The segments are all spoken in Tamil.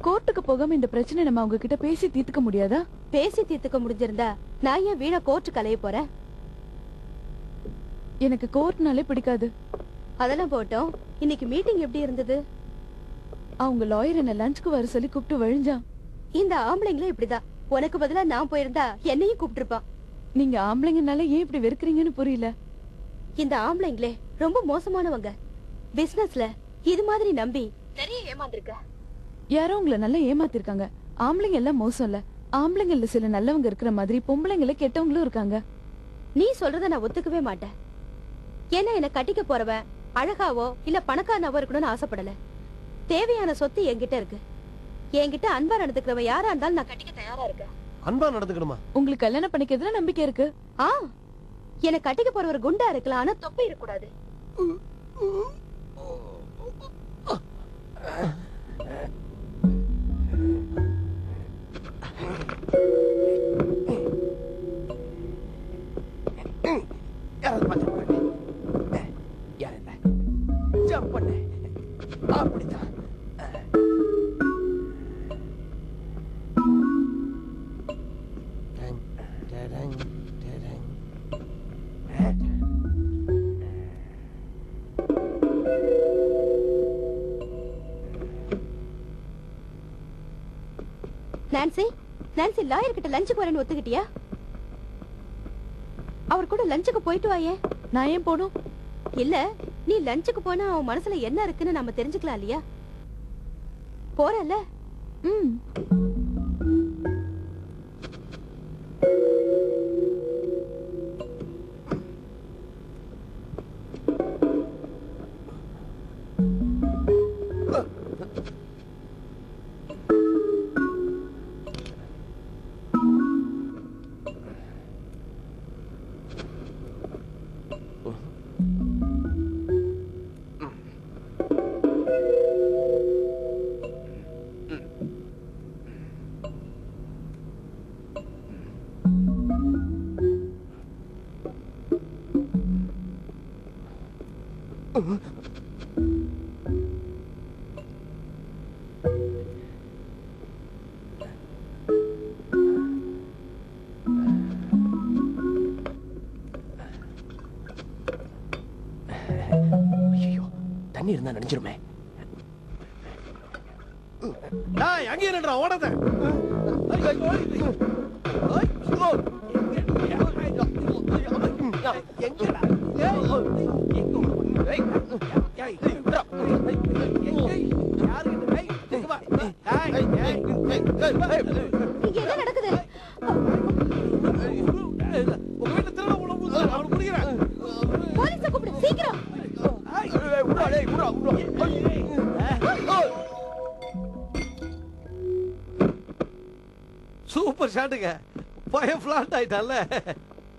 கோர்ட்டுக்கு போகாம இந்த பிரச்சனை நம்ம அவங்க கிட்ட பேசி தீர்த்துக்க முடியாதா? பேசி தீர்த்துக்க முடிஞ்சிருந்தா நான் ஏன் வீணா கோர்ட்டு கலைய போறேன்? எனக்கு கோர்ட்னாலே பிடிக்காது. அதெல்லாம் போட்டோம். இன்னைக்கு மீட்டிங் எப்படி இருந்தது? அவங்க லாயர் என்ன லஞ்சுக்கு வர சொல்லி கூப்பிட்டு வழிஞ்சான். இந்த ஆம்பளைங்களும் இப்படிதான். உனக்கு பதிலா நான் போயிருந்தா என்னையும் கூப்பிட்டுருப்பான். நீங்க ஆம்பளைங்கனால ஏன் இப்படி வெறுக்கிறீங்கன்னு புரியல. இந்த ஆம்பளைங்களே ரொம்ப மோசமானவங்க. பிசினஸ்ல இது மாதிரி நம்பி நிறைய ஏமாந்துருக்க. யாரோ உங்களை நல்லா ஏமாத்திருக்காங்க. ஆம்பளைங்க எல்லாம் மோசம் இல்ல. ஆம்பளைங்கள்ல சில நல்லவங்க இருக்கிற மாதிரி பொம்பளைங்கள கெட்டவங்களும் இருக்காங்க. நீ சொல்றத நான் ஒத்துக்கவே மாட்டேன். ஏன்னா என்ன கட்டிக்க போறவன் அழகாவோ இல்ல பணக்காரனாவோ இருக்கணும்னு ஆசைப்படல. தேவையான சொத்து என்கிட்ட இருக்கு. என்கிட்ட அன்பா நடந்துக்கிறவன் யாரா இருந்தாலும் நான் கட்டிக்க தயாரா இருக்கேன். அன்பா நடந்துக்கணுமா? உங்களுக்கு கல்யாணம் பண்ணிக்கிறதுல நம்பிக்கை இருக்கு. என்ன கட்டிக்க போற ஒரு குண்டா இருக்கலாம், ஆனா தொப்பை இருக்க கூடாது. அப்படித்தான். நான்சி, நான்சி லாயர் கிட்ட லஞ்சுக்கு வரேன்னு ஒத்துக்கிட்டியா? அவர் கூட லஞ்சுக்கு போயிட்டு வாயே. நான் ஏன் போனும்? இல்ல, நீ லஞ்சுக்கு போனா அவன் மனசுல என்ன இருக்குன்னு நம்ம தெரிஞ்சுக்கலாம் இல்லையா? போறல? தண்ணி இருந்தா நினைச்சிருமே. அங்கே என்னடா ஓடாத. என்ன நடக்குது? போலீஸை கூப்பிடு சீக்கிரம். சூப்பர் ஷாட்டுங்க. பயம் ஃபிளாட் ஆயிட்டால.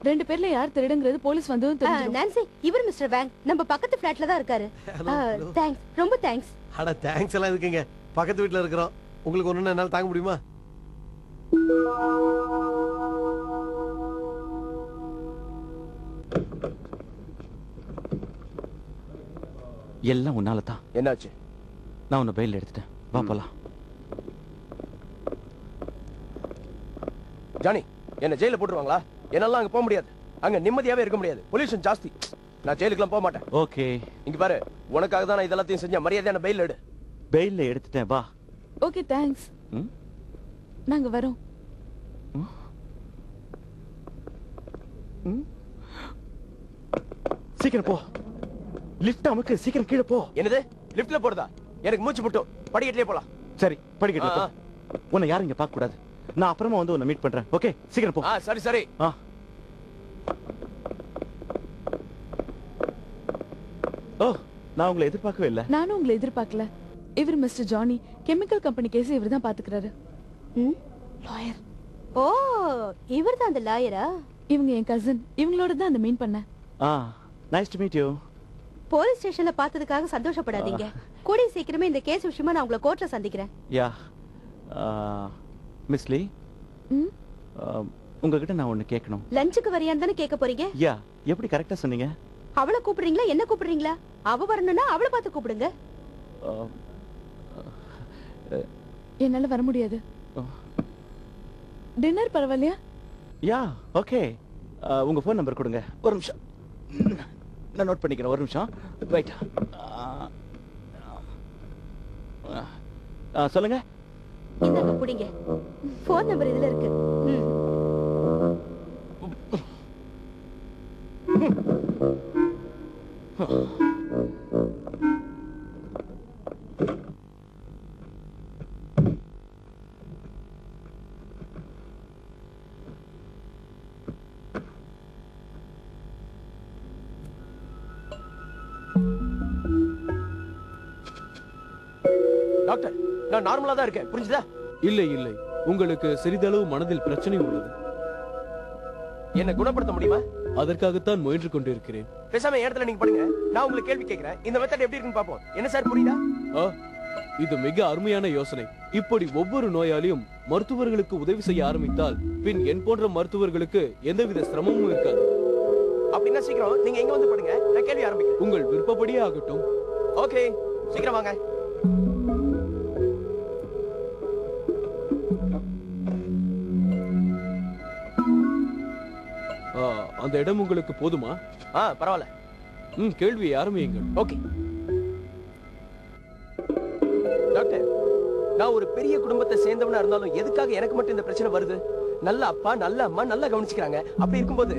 ரெண்டு பேர்ல யார் திருடுங்கிறது போலீஸ் வந்ததும் தெரிஞ்சிரும். நான்சி, இவர் மிஸ்டர் பேங்க் நம்ம பக்கத்து ஃபிளாட்ல தான் இருக்காரு. தேங்க்ஸ், ரொம்ப தேங்க்ஸ். அட தேங்க்ஸ் எல்லாம் இருக்குங்க. பக்கத்து வீட்ல இருக்கிறோம். உங்களுக்கு ஒண்ணுன்னா என்னால தாங்க முடியுமா? எல்லாம் உன்னால தான். என்னாச்சு? நான் உன்னை பெயில் எடுத்துட்டேன். வா போலாம். ஜானி, என்ன ஜெயில போட்டுருவாங்களா? என்னால அங்க போக முடியாது. அங்க நிம்மதியாவே இருக்க முடியாது. பொல்யூஷன் ஜாஸ்தி. நான் ஜெயிலுக்குலாம் போக மாட்டேன். ஓகே. இங்க பாரு, உனக்காக தான் நான் இதெல்லாத்தையும் செஞ்சேன். மரியாதையான பெயில் எடு. பெயில்ல எடுத்துட்டேன். வா. Okay, thanks. நாங்க வரோம். சீக்கிரம் போ. லிஃப்ட் அமுக்கு. சீக்கிரம் கீழே போ. என்னது? லிஃப்ட்ல போறதா? எனக்கு மூச்சு முட்டும். படிக்கட்டிலே போலாம். சரி, படிக்கட்டிலே போ. உன்னை யாரும் இங்க பார்க்க கூடாது. நான் அப்புறமா வந்து உன்னை மீட் பண்றேன். ஓகே, சீக்கிரம் போ. சரி சரி. ஓ, நான் உங்களை எதிர்பார்க்கவே இல்ல. நானும் உங்களை எதிர்பார்க்கல. இவர் mister Johnny. Chemical company case இவர் தான் பாத்துக்கிறாரு. லாயர். ஓ, இவர் தான் அந்த லாயரா? இவங்க என் கசின். இவங்களோட தான் அந்த மீன் பண்ணேன். Nice to meet you. Police ஸ்டேஷன்ல பார்த்ததுக்காக சந்தோஷப்படாதீங்க. கூடிய சீக்கிரமே இந்த கேஸ் விஷயமா நான் உங்களை கோர்ட்ல சந்திக்கிறேன். யா. மிஸ் லீ, உங்ககிட்ட நான் ஒண்ணு கேட்கணும். லஞ்சுக்கு வரியான்னு தானே கேட்க போறீங்க? யா, எப்படி கரெக்டா சொன்னீங்க? அவளை கூப்பிடுறீங்களா என்ன கூப்பிடுறீங்களா? அவ வரணும்னா அவளை பார்த்து கூப்பிடுங்க. என்னால வர முடியாது. டின்னர் பரவாயில்லையா? யா, ஓகே. உங்க ஃபோன் நம்பர் கொடுங்க. ஒரு நிமிஷம், நான் நோட் பண்ணிக்கிறேன். ஒரு நிமிஷம் வெயிட். சொல்லுங்க. இந்தாங்க புடிங்க. ஃபோன் நம்பர் இதுல இருக்கு. டாக்டர், நான் நார்மலா தான் இருக்கேன், புரிஞ்சுதா? இல்லை இல்லை, உங்களுக்கு சிறிதளவு மனதில் பிரச்சனை உள்ளது. என்ன குணப்படுத்த முடியுமா? அதற்காகத்தான் முயன்று கொண்டிருக்கிறேன். பேசாம இடத்துல நீங்க படுங்க, நான் உங்களுக்கு கேள்வி கேட்கிறேன். இந்த மெத்தட் எப்படி இருக்குன்னு பாப்போம். என்ன சார், புரியுதா? இது மிக அருமையான யோசனை. இப்படி ஒவ்வொரு நோயாளியும் மருத்துவர்களுக்கு உதவி செய்ய ஆரம்பித்தால் பின் என் போன்ற மருத்துவர்களுக்கு எந்தவித சிரமமும் இருக்காது. அப்படின்னா சீக்கிரம் நீங்க எங்க வந்து படுங்க, நான் கேள்வி ஆரம்பிக்கிறேன். உங்கள் விருப்பப்படியே ஆகட்டும். ஓகே, சீக்கிரம் வாங்க. அந்த இடம் உங்களுக்கு போதுமா? பரவாயில்ல. கேள்வியை ஆரம்பியுங்கள். ஓகே டாக்டர், நான் ஒரு பெரிய குடும்பத்தை சேர்ந்தவனா இருந்தாலும் எதுக்காக எனக்கு மட்டும் இந்த பிரச்சனை வருது? நல்ல அப்பா, நல்ல அம்மா, நல்லா கவனிச்சுக்கிறாங்க. அப்படி இருக்கும்போது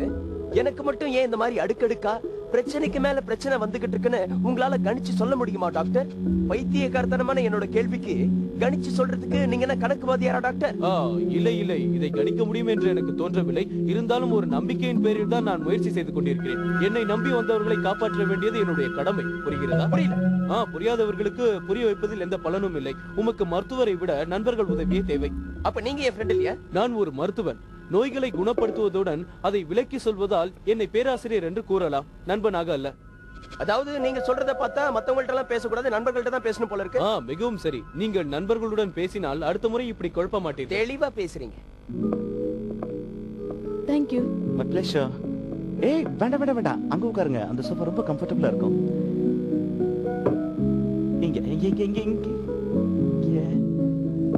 எனக்கு மட்டும் ஏன் இந்த மாதிரி அடுக்கடுக்கா பிரச்சனைக்கு மேல பிரச்சனை வந்துகிட்டு இருக்குன்னு உங்களால கணிச்சு சொல்ல முடியுமா டாக்டர்? பைத்தியக்காரத்தனமான என்னோட கேள்விக்கு கணிச்சு சொல்றதுக்கு நீங்க என்ன கணக்குவாதியாரா டாக்டர்? இல்லை இல்லை, இதை கணிக்க முடியும் என்று எனக்கு தோன்றவில்லை. இருந்தாலும் ஒரு நம்பிக்கையின் பேரில் தான் நான் முயற்சி செய்து கொண்டிருக்கிறேன். என்னை நம்பி வந்தவர்களை காப்பாற்ற வேண்டியது என்னுடைய கடமை. புரிகிறதா? புரியல. புரியாதவர்களுக்கு புரிய வைப்பதில் எந்த பலனும் இல்லை. உமக்கு மருத்துவரை விட நண்பர்கள் உதவியே தேவை. அப்ப நீங்க என் ஃப்ரெண்ட் இல்லையா? நான் ஒரு மருத்துவன். நோய்களை குணப்படுத்துவதுடன் அதை விலக்கி சொல்வதால் என்னை பேராசிரியர் என்று கூறலாம், நண்பனாக அல்ல. அதாவது நீங்க சொல்றத பார்த்தா மத்தவங்கள்ட்ட எல்லாம் பேசக்கூடாது, நண்பர்கள்ட்ட தான் பேசணும் போல இருக்கு. மிகவும் சரி. நீங்கள் நண்பர்களுடன் பேசினால் அடுத்த முறை இப்படி குழப்ப மாட்டீர்கள். தெளிவா பேசுறீங்க. Thank you. My pleasure. ஏய், வேண்டாம். அங்க உட்காருங்க. அந்த சோஃபா ரொம்ப கம்ஃபர்ட்டபிளா இருக்கும்.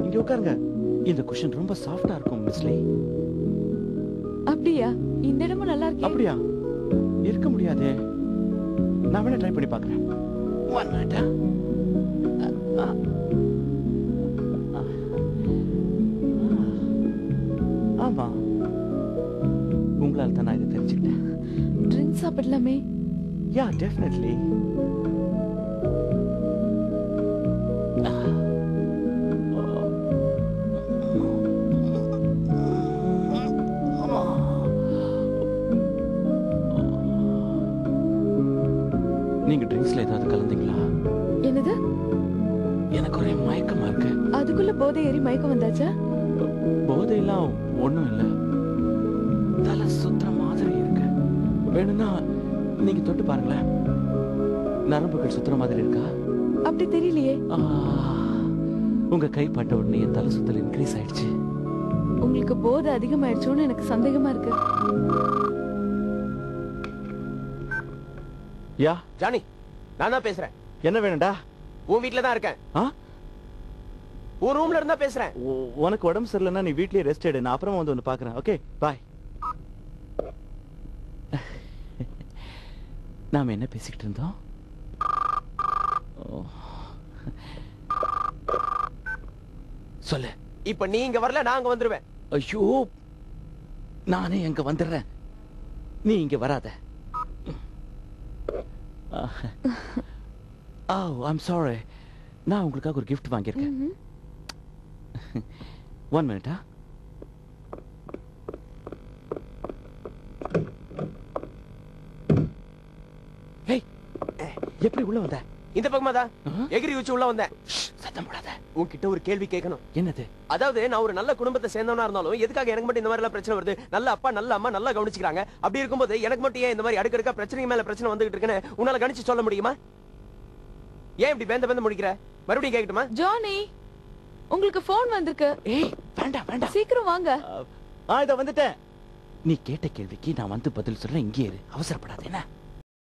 இங்க உட்காருங்க. இந்த குஷன் ரொம்ப சாஃப்ட்டா இருக்கும் மிஸ்லி. அப்படியா? இந்த இடமும் நல்லா இருக்கு. அப்படியா? இருக்க முடியாதே. நான் வேணா ட்ரை பண்ணி பார்க்கறேன். One minute. ஆமா, உங்களால தான் நான் இதை தெரிஞ்சுக்கிட்டேன். ட்ரிங்க் சாப்பிடலாமே? யா, டெஃபினெட்லி. நீங்க ட்ரிங்க்ஸ்ல ஏதாவது கலந்தீங்களா? என்னது? எனக்கு ஒரே மயக்கமா இருக்கு. அதுக்குள்ள போதை ஏறி மயக்கம் வந்தாச்சா? போதையெல்லாம் ஒண்ணும் இல்ல, தலை சுத்துற மாதிரி இருக்கு. வேணும்னா நீங்க தொட்டு பாருங்களேன். நரம்புகள் சுத்துற மாதிரி இருக்கா? அப்படி தெரியலையே. உங்க கை பட்ட உடனே என் தலை சுத்தல் இன்க்ரீஸ் ஆயிடுச்சு. உங்களுக்கு போதை அதிகமாயிடுச்சோன்னு எனக்கு சந்தேகமா இருக்கு. யா ஜானி, நான் தான் பேசுறேன். என்ன வேணும்டா? உன் வீட்ல தான் இருக்கேன். உன் ரூம்ல இருந்தா பேசுறேன். உனக்கு உடம்பு சரியில்லைன்னா நீ வீட்லயே ரெஸ்ட் எடு. நான் அப்புறமா வந்து ஒன்னு பாக்குறேன். ஓகே, பாய். நாம என்ன பேசிக்கிட்டு இருந்தோம்? சொல்லு. இப்ப நீ இங்க வரல, நான் அங்க வந்துருவேன். ஐயோ, நானே எங்க வந்துடுறேன், நீ இங்க வராத. I'm sorry. நான் உங்களுக்காக ஒரு gift வாங்கியிருக்கேன். 1 minute. Hey, எப்படி உள்ள வந்த? இந்த பக்கமா தான் எகிரி உச்சி உள்ள வந்தேன். சத்தம் போடாத. உன்கிட்ட ஒரு கேள்வி கேட்கணும். என்னது? அதாவது நான் ஒரு நல்ல குடும்பத்தை சேர்ந்தவனா இருந்தாலும் எதுக்காக எனக்கு மட்டும் இந்த மாதிரி எல்லாம் பிரச்சனை வருது? நல்ல அப்பா, நல்ல அம்மா, நல்லா கவனிச்சுக்கிறாங்க. அப்படி இருக்கும்போது எனக்கு மட்டும் ஏன் இந்த மாதிரி அடுக்கடுக்கா பிரச்சனைக்கு மேல பிரச்சனை வந்துகிட்டு இருக்குன்னு உன்னால கணிச்சு சொல்ல முடியுமா? ஏன் இப்படி பேந்த முடிக்கிற? மறுபடியும் கேட்கட்டுமா? ஜானி, உங்களுக்கு போன் வந்திருக்கு. ஏய், வேண்டாம். சீக்கிரம் வாங்க. இத வந்துட்டேன். நீ கேட்ட கேள்விக்கு நான் வந்து பதில் சொல்ல இங்கே இரு, அவசரப்படாத என்ன?